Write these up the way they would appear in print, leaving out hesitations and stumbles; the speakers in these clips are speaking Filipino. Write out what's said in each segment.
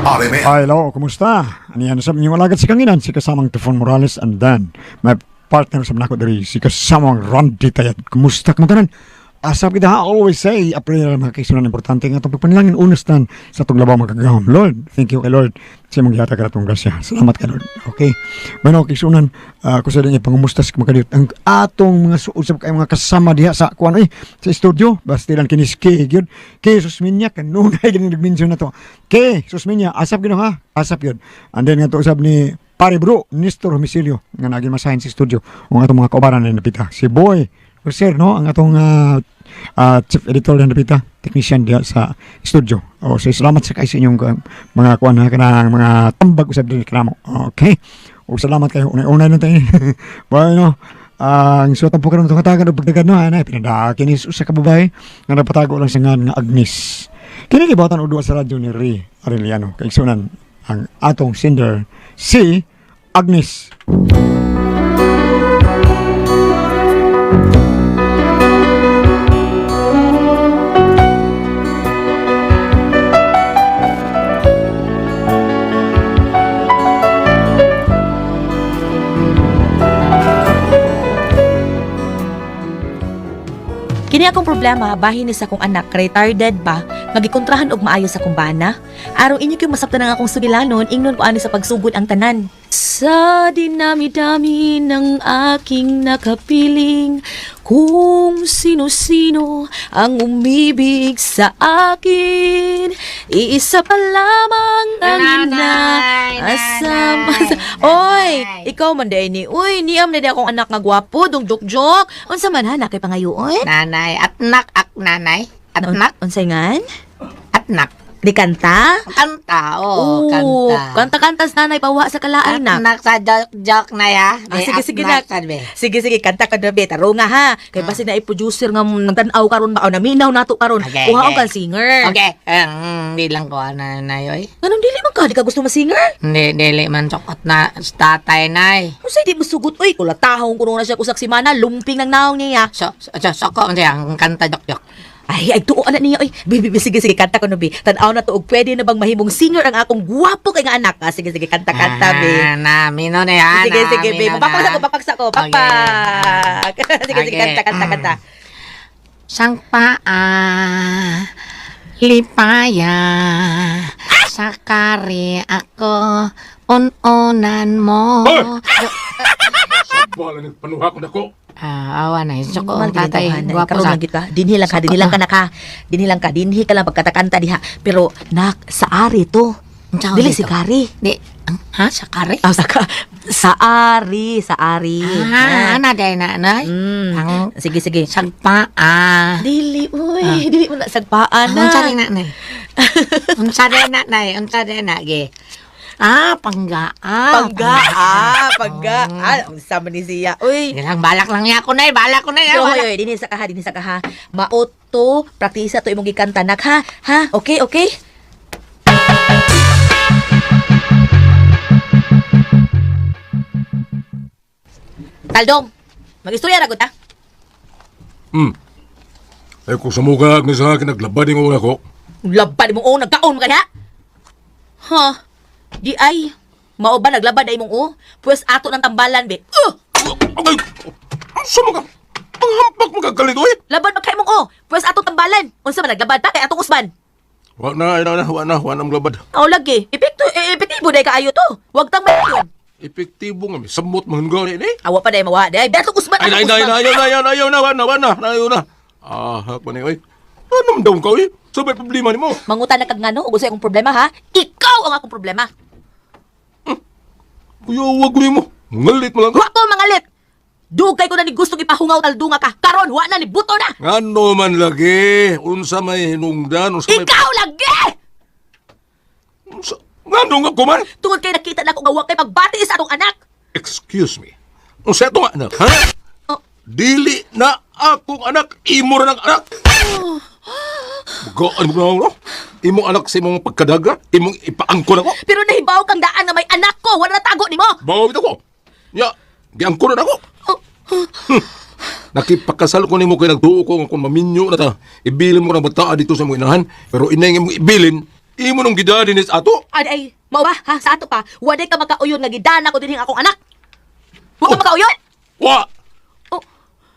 Ave Mea. Hello, kumusta? Aniyan sa inyong alagad si Kanginan, si kasamang Tefon Morales, and then my partner sa manako diri, si kasamang Randy Tayad. Kumusta ka maganan? Asap kita, I always say, April mga kaisunan importante nga itong pagpanalangin unestan sa itong labaw magkagahom. Lord, thank you kay Lord sa mong gihata ka itong grasya. Salamat kay Lord. Okay? Bueno, kaisunan, kung sa din pangumustas kumakadiyot, ang atong mga suusap kay mga kasama diha sa kuwan, sa studio, bastilan kinis Kay, yun. Kay, susminya, kanunay, ganun nag-mention na to. Kay, susminya, asap gino ha? Asap yun. And then nga to usap ni Pare Bro, Nestor Homicilio, nga naging masahin sa studio, o nga itong mga kaubaran na napita. Si Boy, Sir, no? Ang atong chief editor na napita, technician diya sa studio. O, so, salamat sa kayo sa inyong mga kuwan na kanang mga tambag usab din kanamo. Okay? O, salamat kayo. Unay-unay lang tayo. Bueno, ang suwatang po karoon itong katagan o pagdagan no, anay, pinadakin is sa kababay nga napatago lang sa nga Agnes. Kinilibatan o duwa sa radyo ni Ray Arellano. Kaigsunan ang atong sender, si Agnes. Kini akong problema, bahin ni sa akong anak, retarded ba, magikontrahan og maayo sa akong bana. Araw inyo kyung masabtan ng akong sugilanon, ingnon ko ani sa pagsugod ang tanan. Sa dinami-dami ng aking nakapiling, kung sino-sino ang umibig sa akin, iisa pa lamang ang inaasam. Oy, ikaw man day ni. Uy, niyam na di akong anak nga gwapo, dong-dok-jok. Unsa man ha, nakay pangayoon? Nanay, atnak ak nanay. Atnak, Unsay ngan? atnak. Di kanta? Kanta, Oo, kanta. kanta sa nanay pawa sa kalaan na. Atnak sa joke na ya. Sige na. Sige, kanta ka dabi. Taro nga ha. Kay basi na i-producer nga nagtanaw karon ba o naminaw nato karon. Okay, Kuha okay. ka singer. Okay, bilang ko nanay, oy. Anong dili man ka? Di ka gusto ma-singer? Hindi, dili man chokot na tatay, nay. Usay di mo sugot. Uy, kulatahong kuno na siya kusak si Mana. Lumping ng naong niya. So ko, ang kanta jok. Ay, tuo na niya. Oy, bibi, sige, kanta ko no, bi. Tanaw na to. Pwede na bang mahimong singer ang akong guwapo kay nga anak? Sige, kanta, bi. Mino na yan. Sige, bi. Papaksa ko. Papak. Sige, Okay. kanta. Sang paa, lipaya, sakari ako, unan mo. Wala nang panuha ko na ko. Awa na, so ko Normal gid tatay, ito, guwapo karon sa... lang kita. Dinhi lang ka. Dinhi ka lang pagkatakanta diha. Pero nak sa ari to. Dili si Kari. Di, ha? Sakari? Sa ari. Ana day na, nay? Ang Sige. sagpaa. Dili dili mo na sagpaan na. Unsa rin na, nay? Unsa rin na, nay? Unsa rin na, ge? Panggaan. Unsa man ni siya? Uy. Sige lang, balak lang niya ako, nay. Balak ko, nay. Hoy, dinhi sa kaha. Maoto, praktisa to imong gikanta nak ha. Ha? Okay. Taldong, mag-istorya ra gud ta. Ay kung sa mukha Agnes sa akin, naglabad yung una ko. Labad mo nagkaon mo kaya? Ha? Di ay. Mao ba naglabad ay mong Pues ato ng tambalan be. Okay, sa mga, ang hampak magagalit, oy. Labad ba kay mong Pues ato tambalan. Unsa man naglabad pa kay atong usban? Wa na maglabad. Aw lagi. Epektibo day kaayo to. Wag tang mayon. Epektibo nga, may samot mahanggaw ni. Awa pa day mawa day. Atong usban. Ay, ayaw na. Hak pa ni, oy. Anong daw ka, oy? Sabay problema ni mo. Mangutan na kag ngano ug usay akong problema ha. Ikaw ang akong problema. Kuya, wag ni mo. Ngalit mo lang ka. Wa ko mangalit. Dugay ko na ni gustong ipahungaw taldunga ka. Karon wa na ni buto na. Ano man lagi, unsa may hinungdan, unsa may... Ikaw lagi. Ngano nga ko man? Tungod kay nakita na ko nga wa kay pagbati sa atong anak. Excuse me. Unsa ito nga anak, ha? Oh. Dili na akong anak, imo ra ng anak. Gaan mo na, no? Imong anak sa imong pagkadaga, imong ipaangko na ko. Pero nahibaw kang daan na may anak ko. Wala na tago ni mo. Bawit ako. Ya, giangko na ako. Nakipakasal ko nimo kay nagtuo ko kung maminyo na ta. Ibilin mo na bata dito sa mga inahan, pero inay mo ibilin imo nung gidadinis ato. Ay, mao ba? Ha? Sa ato pa, waday ka makauyon nga gidana ko dinhing akong anak. Wa ka makauyon? Wa! Oh.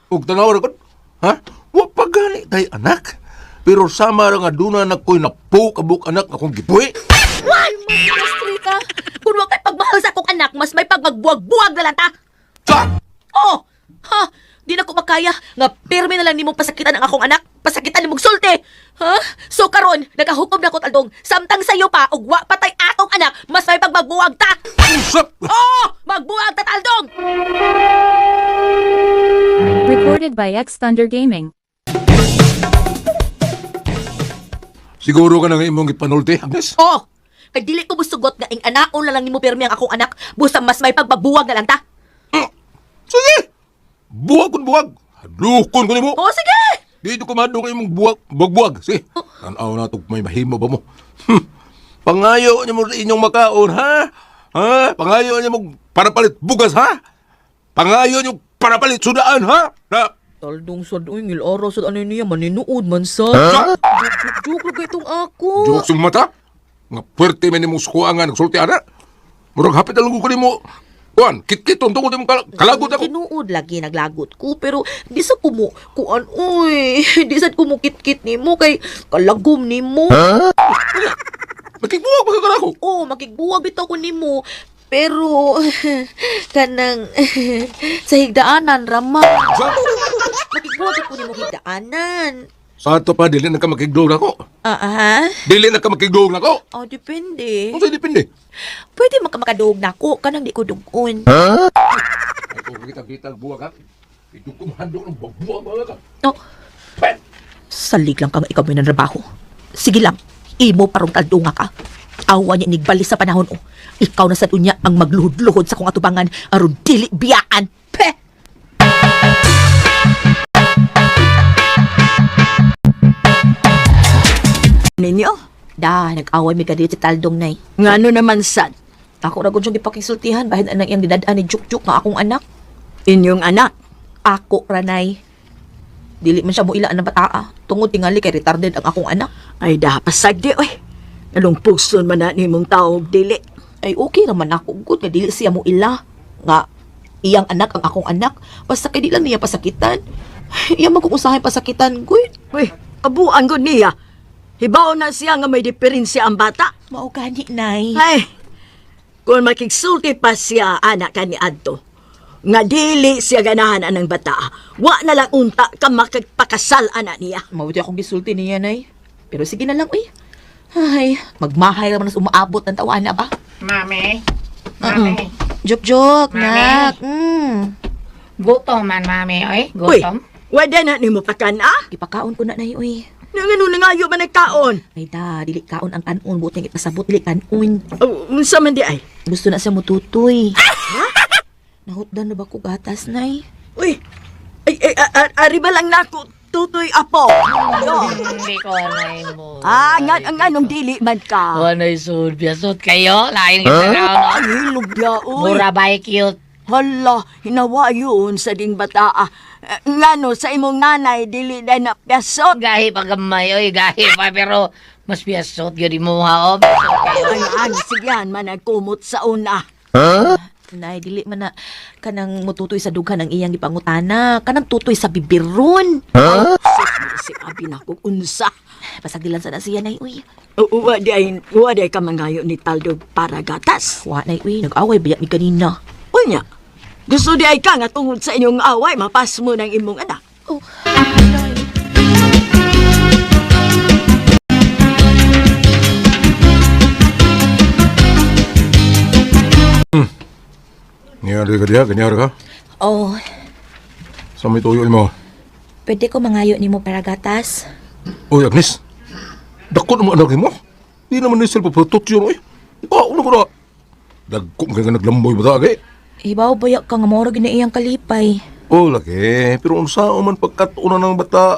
Ug tanaw ra kon. Ha? Wa pa gani tay anak. Pero sama ra nga duna na ko'y napo kabuk anak akong gipuy. Why, Mastri ka? Kung wa kay pagmahal sa akong anak, mas may pagmagbuwag-buwag na lang ta. Sa! Oh! Ha? Di na ko makaya nga pirmi na lang nimong pasakitan ang akong anak. Pasakitan nimong sulti. Ha? So karon, nagahukom na ko taldong. Samtang sayo pa, ug wa patay akong anak, mas may pagmagbuwag ta. Usap! Oh! Magbuwag ta taldong! Recorded by X Thunder Gaming. Siguro ka na nga imong ipanulti, Agnes? Oh! Kay dili ko musugot nga ing anaon na lang nimo pirmi ang akong anak, busa mas may pagbabuwag na lang ta. Sige! Buwag kun buwag! Hadlukon ko nimo! Oh, sige! Dito ko madlo kay mong buwag. Sige, tanaw na ito may mahimo ba mo. Pangayo niyo mo sa inyong makaon, ha? Ha? Pangayo niyo mo parapalit bugas, ha? Pangayo niyo parapalit sudaan, ha? Na, Taldong sad oy ngil araw sad ano niya maninuod man sa. ha? Joke ra itong ako. Jok sa mata? Nga puwerte man nimong sukuangan, nagsulti ana. Murag hapit na lang ko nimo. Kuan, kit-kiton tungkol nimong kalagot ako. Tinuod lagi naglagot ko pero di sa kumo kuan oy di sad kumo kit-kit nimo kay kalagom nimo. Nakikbuwag ba ka ako? Oh, makigbuwag bitaw ko nimo. Pero kanang sa higdaanan rama. Makigbuwag ko nimo higdaanan. Sa ato pa, dili na ka makigdog na ko. Ah, Dili na ka makigdog na ko. oh, depende. Kung sa'yo depende. Pwede makamakadog na ko, kanang di ko dugon. Ito, kita-kita buwag ha. Ito kumahando ng buwag ka. Oh, Ben! salig lang ka nga ikaw may nanrabaho. Sige lang, imo parang taldunga ka. Awa niya nigbalis sa panahon o. Ikaw na sa dunya ang magluhod-luhod sa kong atubangan aron dili biyaan. Peh! Ninyo? Da, nag-away mi kadiri si Taldong nay. Ngano naman sad? Ako ra gud siyang gipakisultihan bahid anang iyang didadaan ni Juk-Juk nga akong anak. Inyong anak? Ako ranay. Dili man siya mo ilaan ng bataa. Tungod tingali kay retarded ang akong anak. Ay dapasag di oy. Anong puson man na nimong tao og dili? Ay okay naman ako gud nga dili siya mo ila. Nga iyang anak ang akong anak. Basta kay di lang niya pasakitan. Iya magkuusahay pasakitan gud. Uy, abuan gud niya. Hibaw na siya nga may diferensya ang bata. Mao gani nay. Ay, kung makigsulti pa siya anak ka ni Adto, nga dili siya ganahan anang bata, wa na lang unta ka makagpakasal anak niya. Mabuti akong gisulti niya nay. Pero sige na lang uy. Ay, magmahay naman na umaabot ng tawana ba? Mami. Mami. Juk-Juk, Mami. nak. Gutom man, mami. Oy, Uy, gutom. wala na nimo pakan, ah? Ipakaon ko na nay uy. Nga nga nangayo man nagkaon. Ay da, dili kaon ang kanon, buti nga ipasabot, dili kanon. Unsa man di ay? Gusto na siya mututoy. Nahutdan na ba ko gatas, nay? Uy, ari ba lang nako tutoy apo? Hindi ko anay mo. Nganong dili man ka? Anay sud, biyasot kayo. Lain kita na. Ay, lubya, uy. Mura ba cute? Hala, hinawa yun sa ding bata. Ngano, sa imong nanay, dili na na pyasot. Gahi pa gamay, oy, gahi pa. Pero mas biyasot yun mo ha, o. Biyasot kayo. Ay, sigyan man nagkumot sa una. Nay, dili man na kanang mututoy sa dughan ang iyang ipangutana. Kanang tutoy sa bibiron. Si abi na kung unsa. Pasagdilan sa na siya, nay, uy. Wa di ka mangayo ni Taldog para gatas. Wa, nay, uy. Nag-away biyak ni kanina. Unya, gusto di ay ka nga tungod sa inyong away, mapas mo ng imong anak. Oh, nay. Ngayari ka diya, ganyari ka. Oh, Sa may tuyo mo. pwede ko mangayo ni mo para gatas? Uy, Agnes. Dako naman anak mo. Di naman ni silpa patot yun, uy. Ikaw, ano ko na. Dagko ka naglamboy ba tagay? Ibaw bayak ka nga moro gina iyang kalipay. Oh, laki. Pero unsa man pagkatunan ng bata,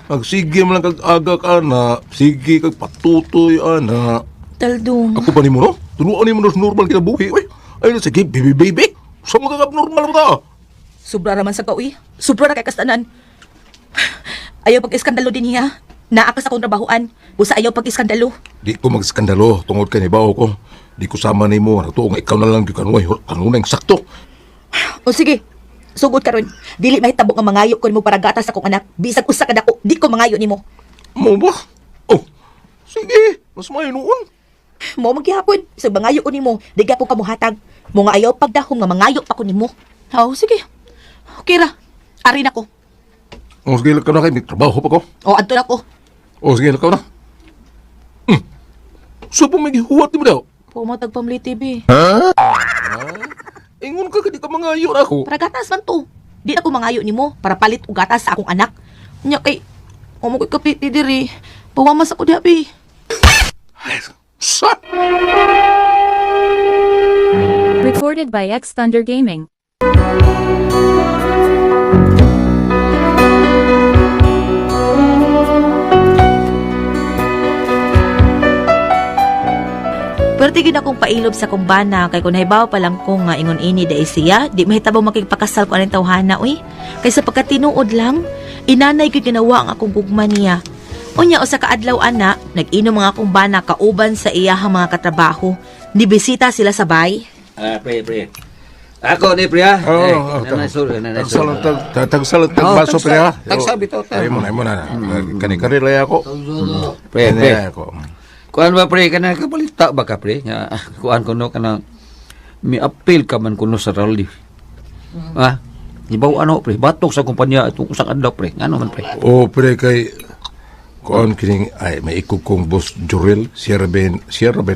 nagsige man lang kag-aga ka na, sige kag patutoy, ana. Taldong. Ako pa ni mo, no? Tunuan ni mo na normal kinabuhi, uy. Ay, sige, baby. Sa mga kag-normal ba ta? Sobra raman sa kauy. Sobra na kay kastanan. Ayaw pag-iskandalo din niya. Naa ka sa akong trabahoan. Busa ayaw pag-iskandalo. Di ko magskandalo tungod kay nibaw ko. Di ko sama nimo nga tuo nga ikaw na lang di kanuay kanunay sakto. O sige, sugod ka ron. Dili mahitabo nga mangayo ko nimo para gatas sa akong anak. Bisag usa ka dako, di ko mangayo nimo. Mo ba? Oh, sige, mas mayo noon. Mo magyapon, sa mangayo ko nimo, di gyapon ka mohatag. Mo nga ayaw pagdahom nga mangayo pa ko nimo. Oh, sige. Okay ra. Ari na ko. O sige lang ka na kay may trabaho pa ko. O adto na ko. O sige lang ka na. So po may gihuwat mo daw. Pumatag pamli TV. Ingon ka di ka mangayo na ako. Para gatas man to. Di na ko mangayo nimo para palit og gatas sa akong anak. Nya kay mo ko kapiti diri. Pawamas ako diabi. Sa? Recorded by X Thunder Gaming. Perti gid akong pailob sa kumbana kay kun hibaw pa lang ko nga ingon ini dai siya, di mahitabo makigpakasal ko aning tawhana uy. Kay sa pagkatinuod lang, inanay gid ginawa ang akong gugma niya. Unya usa ka adlaw ana, nag-inom mga kumbana kauban sa iyahang mga katrabaho. Nibisita sila sa bay. Pre. Ako ni pre ha. Tagsalat baso pre ha. Tagsabi to. Ay mo na. Kani-kani lay ako. Pre. Ako. Kuan ba pre kana kabalita ba ka pre? Nga kuan kuno kana mi appeal ka man kuno sa rally. Ha? Ibaw ano pre, batok sa kumpanya itong usang adlaw pre. Ngano man pre? O pre kay kuan kining ay may ikog kong boss Jorel, siya ra ben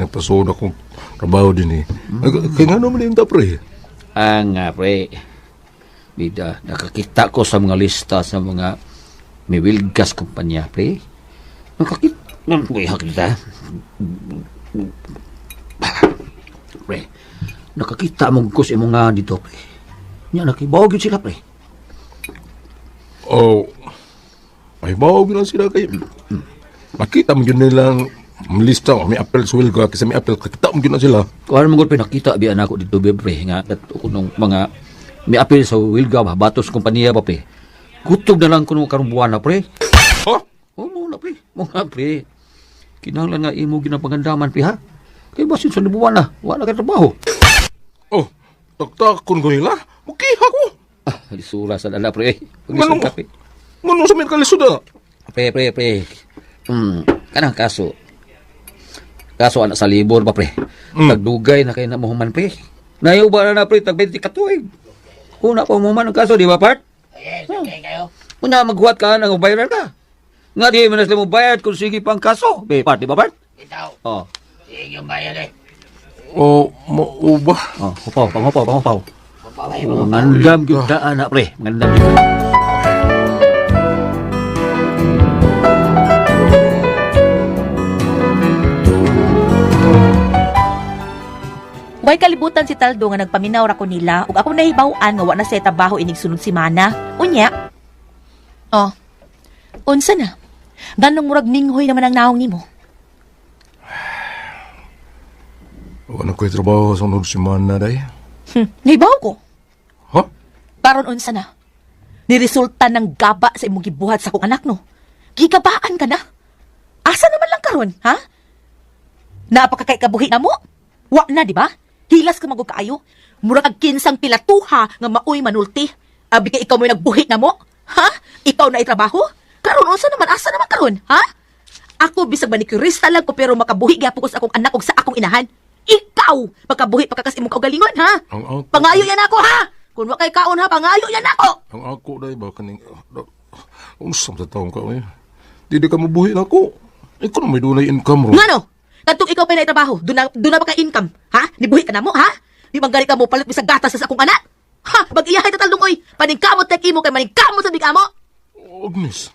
nagpasuna kong trabaho din eh. Kay ngano man yung pre? Nga pre. Bida, nakakita ko sa mga lista sa mga may wilgas kumpanya pre. Nakakita kita. Pre, nakakita mong kus imo nga dito, pre. Nya nakibaw gyud sila, pre. Oh, ay bawa bilang sila kay makita mo yun nilang lista may apel sa wilga kasi may apel kakita mo yun na sila. Kuan mo gud pre nakita biyan ako dito, pre, nga kunong mga may apel sa wilga ba batos kompanya ba, pre. Kutob na lang kuno karong buwan na, pre. Ha? Oh, mo na, pre. Mo na, pre. Kinahanglan nga imo ginapagandaman, pre, ha? Kay basin sa buwan na, wala ka trabaho. Oh, taktakon ko nila. Mukiha ko. Lisura sa dala, pre. Manong, Pag-isang kape. manong sa merkalisod na. Pre. Kanang kaso. Kaso anak sa libor ba, pre? Nagdugay na kayo na mahuman, pre. Nayo ba na, pre? Tag 20 katuig. Una pa mahuman ang kaso, di ba, part? Yes, okay kayo. Una maghuwat ka nang bayaran ka. Nga di mo na sila mo bayad kung sige pang kaso. Be, part, di ba, part? Itaw. Oh. Sige yung bayan eh. O, mauba. Oh, pangupaw. Papaway mo. Ngandam gyud ta anak, pre. Ngandam gyud. Way kalibutan si Taldo nga nagpaminaw ra ko nila ug ako nahibaw-an nga wa na siya trabaho inig sunod semana. Unya. Oh. Unsa na? Ganong murag ninghoy naman ang naong nimo. Wala ko'y trabaho sa nung simana day. Nahibaw ko. Ha? Karon unsa na? Niresulta ng gaba sa imong gibuhat sa akong anak no. Gigabaan ka na. Asa naman lang karon, ha? Napakakay kabuhi na mo? Wa na, di ba? Hilas ka magug kaayo. Mura kag kinsang pilatuha nga maoy manulti. Abi kay ikaw mo nagbuhi na mo? Ha? Ikaw na itrabaho? Karon unsa naman asa naman karon, ha? Ako bisag manicurista lang ko pero makabuhi gyapon ko sa akong anak ug sa akong inahan. Ikaw makabuhi pagkakas imong kaugalingon, ha? Pangayo yan ako, ha? Kung wa kay kaon ha, pangayo yan ako. Ang ako day ba kaning unsa sa taong ka eh. Di ka mabuhi na ako. Ikaw na may dunay income ro. Ngano? Kadtong ikaw pa na trabaho, doon na ba ka income? Ha? Nibuhi ka na mo, ha? Di bang gali ka mo palit bisag gatas sa akong anak? Ha? Mag-iyahay tataldong oy. Paningkamot tek imo kay maningkamot sa bigamo. Agnes.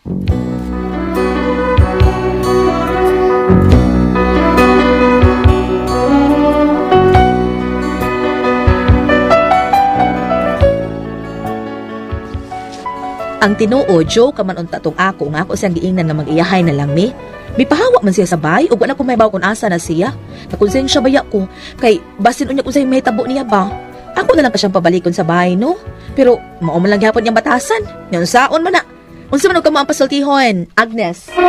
Ang tinuod, Joe, kaman unta tong ako, nga ako siyang giingnan nga mag-iyahay na lang mi. Mipahawa man siya sa bay, ug wala ko mahibaw kung asa na siya. Nakonsensya baya ko, kay basin unya kung sa'yo mahitabo niya ba. Ako na lang ka siyang pabalikon sa bahay, no? Pero, mao man lang gyapon niyang batasan. Yan saon man na. Unsa man og kamo ang pasultihon, Agnes? Hello,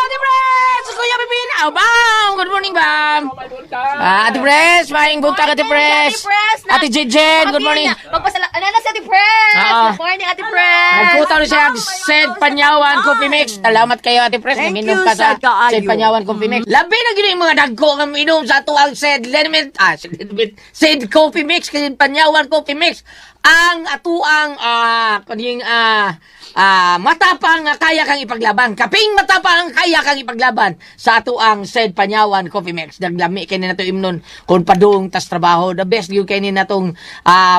Ate Pres! Kuya Pipina! Oh, bam! Good morning, bam! Ate Pres, maing buntag, Ate Pres! Ate Jejen, good morning! Ano na si Ate Pres? Oo. Good morning, Ate Pres! Nagpunta na siya Sed Panyawan Coffee Mix. Salamat kayo, Ate Pres. Thank Nag-inom you, ka sa Sir Kaayo. Sed Panyawan Coffee Mix. Labi na gina yung mga dagko ng inom sa tuwang Sed Leniment. Sed Coffee Mix. Kasi Panyawan Coffee Mix. Ang atuang kaning matapang nga kaya kang ipaglaban. Kaping matapang ang kaya kang ipaglaban sa atuang Sed Panyawan Coffee Mix. Naglami kay na to imnon kung padung tas trabaho. The best gyud kay ni natong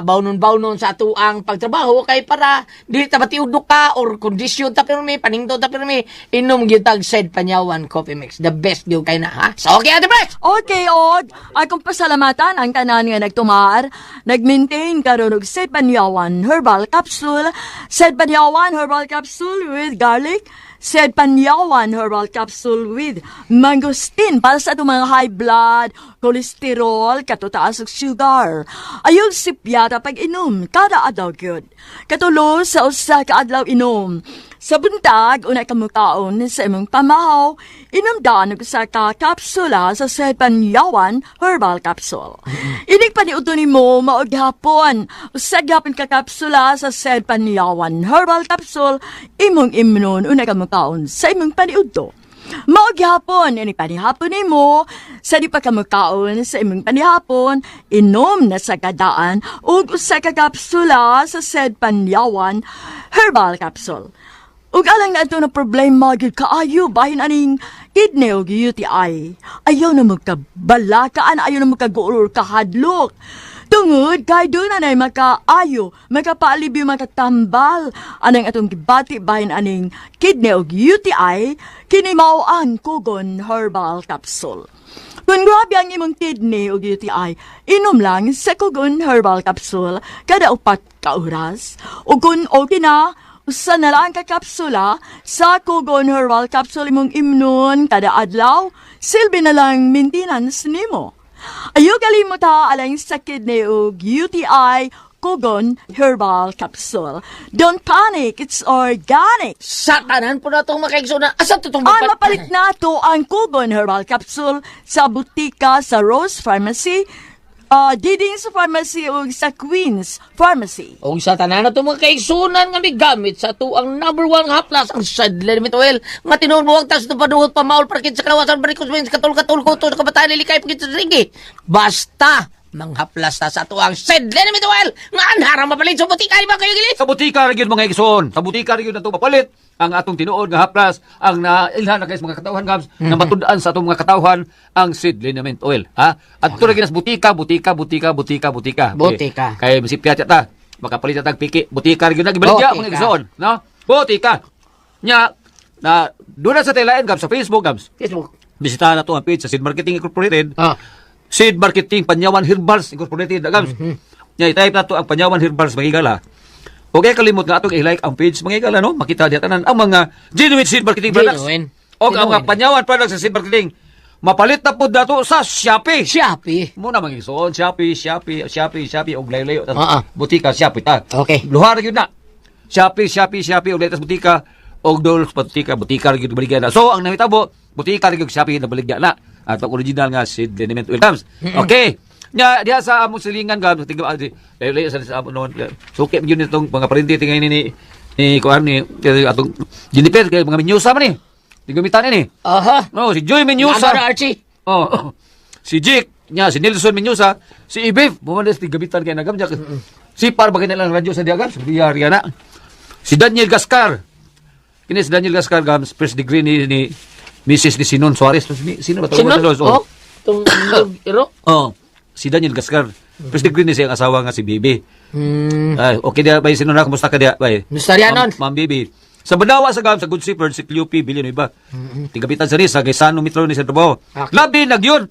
bawnon sa atuang pagtrabaho kay para dili ta matiudok ka or kondisyon ta pirmi paningdo ta pirmi inom gyud tag Sed Panyawan Coffee Mix. The best gyud kay na ha. So okay, Ate Pres. Okay, Og. Akong pasalamatan ang tanan nga nagtumar. Nag-maintain karon og Sed Panyawan Herbal Capsule. Sed Panyawan Herbal Capsule with garlic. Sed Panyawan Herbal Capsule with mangosteen para sa itong mga high blood, cholesterol, katutaas og sugar. Ayog sipyata pag inom kada adlaw gyud. Katulo sa usa ka adlaw inom. Sa buntag, una ka mukaon sa imong pamahaw, inumdaan og sa ka kapsula sa Sed Panyawan Herbal Capsule. Inig pa ni uto ni mo maog hapon. Usag hapon ka kapsula sa Sed Panyawan Herbal Capsule, imong imnon una ka mukaon sa imong paniudto. Maog hapon, ini panihapon ni mo, sa di pa ka mukaon sa imong panihapon, inom na sa kadaan ug usa ka kapsula sa Sed Panyawan Herbal Capsule. Ug alang na ito na problema gyud kaayo bahin aning kidney ug UTI. Ayaw na magkabalakaan, ayaw na magkaguulor kahadlok. Tungod kay doon na makaayo, makapaalibyo, makatambal. Anang atong gibati bahin aning kidney ug UTI, kini mao ang Kugon Herbal Capsule. Kung grabe ang imong kidney o UTI, inom lang sa Kugon Herbal Capsule kada 4 ka oras. O kung okay na, usa na lang ka kapsula sa Kugon Herbal Capsule imong imnon kada adlaw, silbi na lang maintenance nimo. Ayaw kalimuta alang sa kidney o UTI, Kugon Herbal Capsule. Don't panic, it's organic. Satanan po na itong makaigsunan. Asa ito itong Ang mapalit na ito ang Kugon Herbal Capsule sa butika sa Rose Pharmacy, diding sa pharmacy o sa Queen's Pharmacy. O sa tanan na itong mga kaigsunan nga may gamit sa ito ang number 1 haplas, ang Sed Leniment Oil. Nga tinunuwag tas ito paduhot pa maul prakit sa kalawasan barikos wins katul-katul kuto sa kabataan nilikay pagkit sa ringi. Basta manghaplas ta sa ito ang Sed Leniment Oil. Nga anharang mapalit sa butika. Di ba kayo gilit? Sa butika rin yun mga igsoon. Sa butika rin yun na ito mapalit ang atong tinuod nga haplas, ang nailhan na kayo sa mga katawhan gams, na matundaan sa atong mga katawhan ang Sed Leniment Oil. Ha? At ito rin sa butika. Butika. Kaya masipyat ta. Makapalit tag piki. Butika rin yun na gibaligya mga igsoon. No? Butika. Nya, na doon na sa tilain gams, sa Facebook gams. Facebook. Bisitahan na ito ang page sa Seed Marketing Incorporated. Ah. Seed Marketing Panyawan Herbals Incorporated. Gams. Nya, i-type na ito ang Panyawan Herbals magigala. Okay, kalimot nga itong i-like ang page mga igala, no? Makita diya tanan ang mga genuine seed marketing products. Genuine. O ang mga Panyawan products sa seed marketing. Mapalit na po dato sa Shopee. Shopee. Muna mga isuon, Shopee, og layo-layo. Butika. Shopee ta. Okay. Luhar yun na. Shopee, og layo butika, og dols butika rin yun baligyan na. So, ang namitabo, butika rin yung Shopee na baligyan na. At ang original nga Seed Leniment Oil Gams. Okay. Nya diha sa among silingan gam tinggal layo sa among non suki yun itong mga parinti tingay ni kuan ni atong Jennifer kay mga minyusa man ni tigamitan ni Aha. si Joy Minyusa Nagara Archie. si Jake nya si Nelson Minyusa si Ibib bumandes tigamitan kay nagam si par bagay na lang radyo sa diagan sa biyari na si Daniel Gascar kini si Daniel Gascar gam first degree ni Mrs. ni Sinon Suarez sino ba Sino? to Itong iro? Si Daniel Gascar. First degree ni siyang asawa nga si Bibi. Ay, okay dia bay sinuna kumusta ka dia bay? Mustarianon. Ma'am Bibi. Sa Badawa sa Gam sa Good Shepherd si Cleopi Villanueva. Tigapitan sa Risa kay Sano Metro ni sa trabaho. Okay. Labi nagyon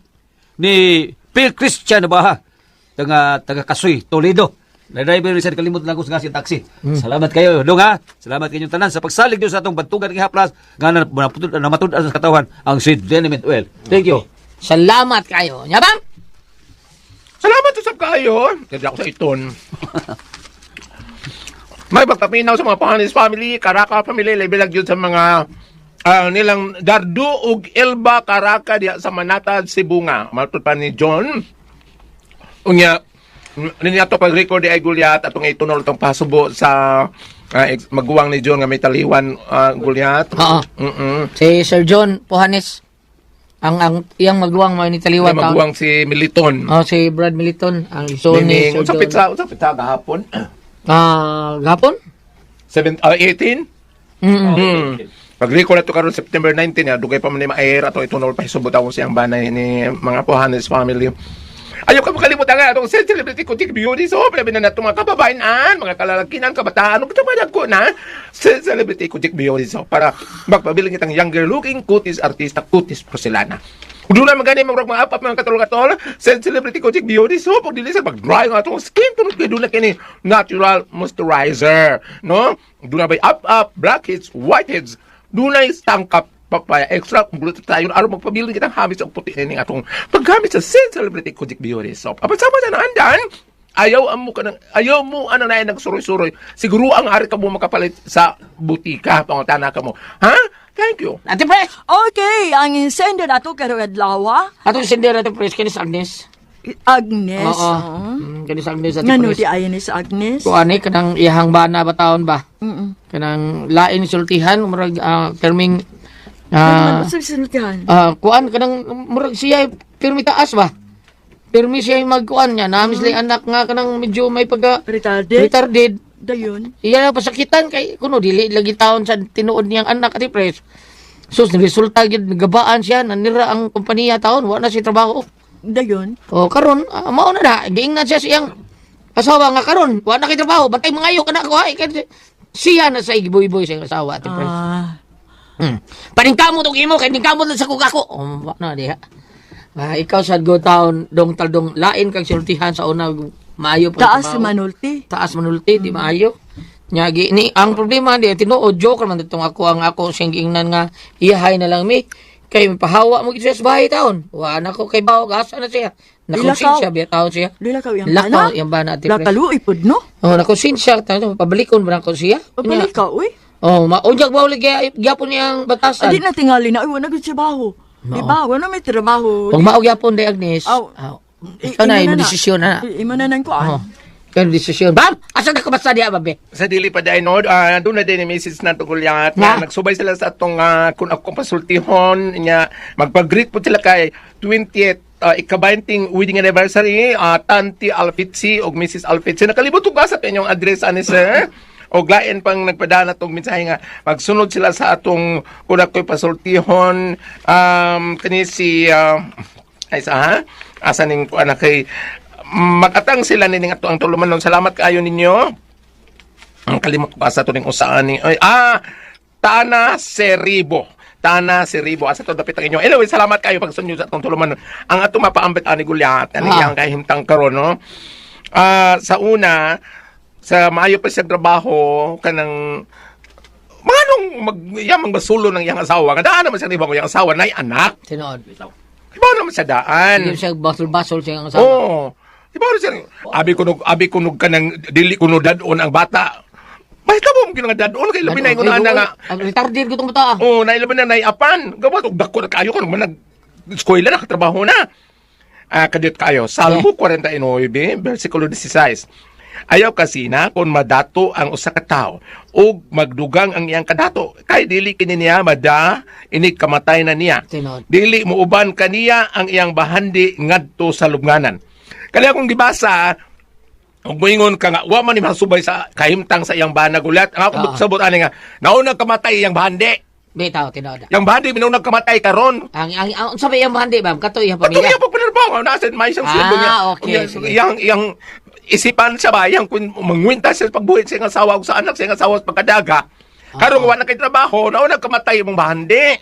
ni Phil Christian ba? Taga Kasoy, Toledo. Na driver sa kalimot lang ko sa taxi. Salamat kayo, dong ha. Salamat kayong tanan sa pagsalig niyo sa atong bantugan ng haplas nga na matud sa katawan ang Seed Leniment Oil. Thank you. Salamat kayo. Nya bang? Salamat usap kayo. Kaya ako sa iton. May pagpaminaw sa mga Pahanis family, Caraca family, labilag yun sa mga nilang Dardo ug Elba Caraca diha sa Manatad, Sibunga. Matod pa ni John. Unya, niya to pag-record ay Gulyat atong itunol tong pasubo sa maguwang ni John nga may taliwan Gulyat. Oo. Si Sir John Puhanes. Ang iyang maguwang may nitaliwan taon. Maguwang si Militon. Oh, si Brad Militon, ang iso ni Meaning, Sir John. Usap pizza gahapon. Gapon? 18? Mm. Pag-record na to karon September 19, dugay pa man ni Maer ato itunol pa subot ako siyang banay ni mga Puhanes family. Ayaw ka makalimutan nga itong celebrity ko beauty so labi na itong mga kababainan, mga kalalakinan, kabataan, kabadag ko na celebrity ko beauty so para magpabiling itang younger looking kutis artista kutis porcelana. Kung doon na magani mga apap mga katulog-katol celebrity ko beauty so pag dili sa mag-dry nga itong skin tunod kayo doon na kini natural moisturizer, no? Doon na ba up, blackheads, whiteheads, doon na tangkap papaya extra kung gulat tayo araw magpabiling kitang hamit sa puti na atong paggamit sa celebrity Kojic Beauty Soap. Apat sama na andan, ayaw mo ano na nagsuroy-suroy. Siguro ang ari ka mo makapalit sa butika, pangutana ka mo. Ha? Thank you. Ate Pres! Okay, ang insendo na to karo adlaw. Atong sendera Ate Pres, kinis Agnes. Agnes. Oo. Kinis Agnes Ate Ngano Pres. di ayon ni sa Agnes? Kung ano, kanang iyahang bana ba taon ba? Kanang lain sultihan, murag terming Ano sa sinultihan? kuan kanang murag siya pirmi taas ba? Pirmi siya magkuan niya, namis lang anak nga kanang medyo may retarded. Dayon. Iya na pasakitan kay kuno dili lagi taon sa tinuod niyang anak Ate Pres. So resulta gid gabaan siya nanira ang kompanya taon, wa na si trabaho. Dayon. O karon mao na giingnan siya siyang asawa nga karon wa na kay trabaho, bantay mangayo kana ko ay siya na sa igiboy-boy sa asawa Ate Pres. Paningkamot og imo kay ningkamot lang sa kugako. Wa na diha. Ikaw sad go taon dong taldong lain kag sultihan sa una maayo pa. Taas manulti. Taas manulti di maayo. Nyagi ni ang problema di tinuod joke man ditong ako sing giingnan nga iyahay na lang mi kay pahawa mo gid siya sa bahay taon. Wa na ko kay bawo asa na siya. Nakonsensya biya taon siya. Dila ka yang Lakaw bana. yang bana Ate Pres. Lakaluoy pud no? Oh, nakonsensya taon pabalikon ba ko siya? Pabalik ka uy. Oh, maunyag ba ulit gyapon niyang batasan. Adi na tingali na, ay, wala gud trabaho. Di ba? Wala may trabaho. Kung mao gyapon day Agnes. Aw. Ikaw na yung desisyon na. Imo na nang kuan. Oh. Ikaw yung desisyon. Bam! Asa na kabasa diya, babe? Sa dili pa dahil no, doon na din ni Mrs. na Gulyat na nagsubay sila sa atong kung ako pasultihon niya magpag-greet po sila kay 20th ika-20 wedding anniversary Tanti Alfitsi o Mrs. Alfitsi. Nakalibot ko sa inyong address ani sir. O lain pang nagpadala tong mensahe nga magsunod sila sa atong kung ako'y pasultihon kani si asa ning anak kay magatang sila nining ato ang tulumanon. Salamat kaayo ninyo. Ang kalimot ko asa to ning usaan ni Tana Seribo. Asa to dapit ang inyo. Anyway, salamat kayo pagsunod sa atong tulumanon. Ang ato mapaambit ani Gulyat ani yang kahimtang karon no. Sa una sa maayo pa siya trabaho kanang manong magyamang basulo ng iyang asawa. Daan naman siya ni bang iyang asawa nay anak. Tinood. Iba naman sa daan. Hindi siya basol-basol siya ang asawa. Oo. Iba naman siya. Abi kunog ka ng dili kunog dadon ang bata. May tabo mo kinang dadon kay labi na yung na nga. Ang retarded ko itong bata. Oo, nailabi na naiapan. Gawa og dako na kayo kung nag-eskwela na katrabaho na. Kadit kayo. Salmo 49 versikulo 16. Ayaw kasi na kung madato ang usa ka tawo ug magdugang ang iyang kadato kay dili kini niya mada inig kamatay na niya. Tinod. Dili muuban kaniya ang iyang bahandi ngadto sa lubnganan. Kani akong gibasa ug moingon ka nga wa man ni masubay sa kahimtang sa iyang bana Gulyat. Ang akong sabot ani nga naunang kamatay iyang bahandi. Bitaw tinood. Yang bahandi naunang kamatay karon. Ang sabi yang bahandi bam kato iyang Pamilya. pamilya. Ito yung pagpapalabang. Nasa may isang silbo niya. Okay. Yang isipan sa bayang kung mangwinta siya sa pagbuhit sa iyang asawa o sa anak sa iyang asawa sa pagkadaga. Karong wala kay trabaho, nauna kamatay mong bahandi.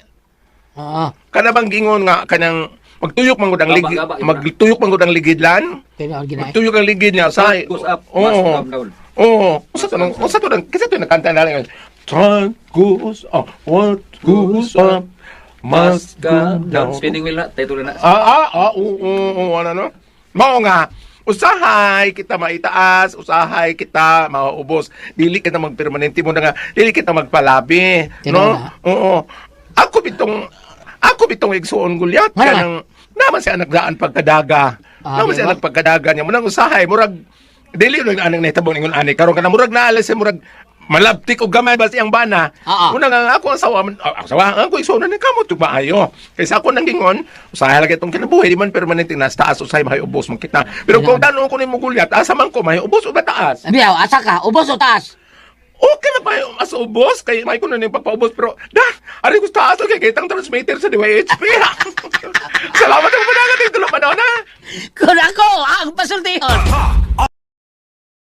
Kana bang gingon nga kanang magtuyok mangud ang ligid, magtuyok mangud ang ligidlan. Tinood ginay. Magtuyok ang ligid niya sa. Oo. Usa to nang nakanta na lang. Time goes up, what goes up Mas ganda. Spinning wheel na, tayo tuloy na. Oo, ano no? Mao nga, usahay kita maitaas, usahay kita mauubos. Dili kita magpermanente mo na nga, dili kita magpalabi, no? Tinuna. Oo. Ako bitong igsuon gulyat Ano kanang naman siya nagdaan pagkadaga. Naman siya diba? nagpagkadaga niya. Munang usahay, murag dili no anang nahitabong ingon ani karon kana murag naalis murag malabtik og gamay ba siyang bana. Oo. Una nga ako asawa ako igsuon ni kamot ug maayo. Kaysa ako nang gingon, usahay lagi itong kinabuhi di man permanente na sa taas usahay mahay ubos man kita. Pero kung tanong ko nimo gulyat, asa man ko mahay ubos o ba taas? Abiyaw, asa ka? Ubos o taas? Okay na ba yung mas ubos? Kaya may ko na yung pagpaubos. Pero, ari ko sa taas. Okay, kitang transmitter sa DYHP. Salamat ang panagat. Ito lang pa na. Kung ako, ang pasultihon.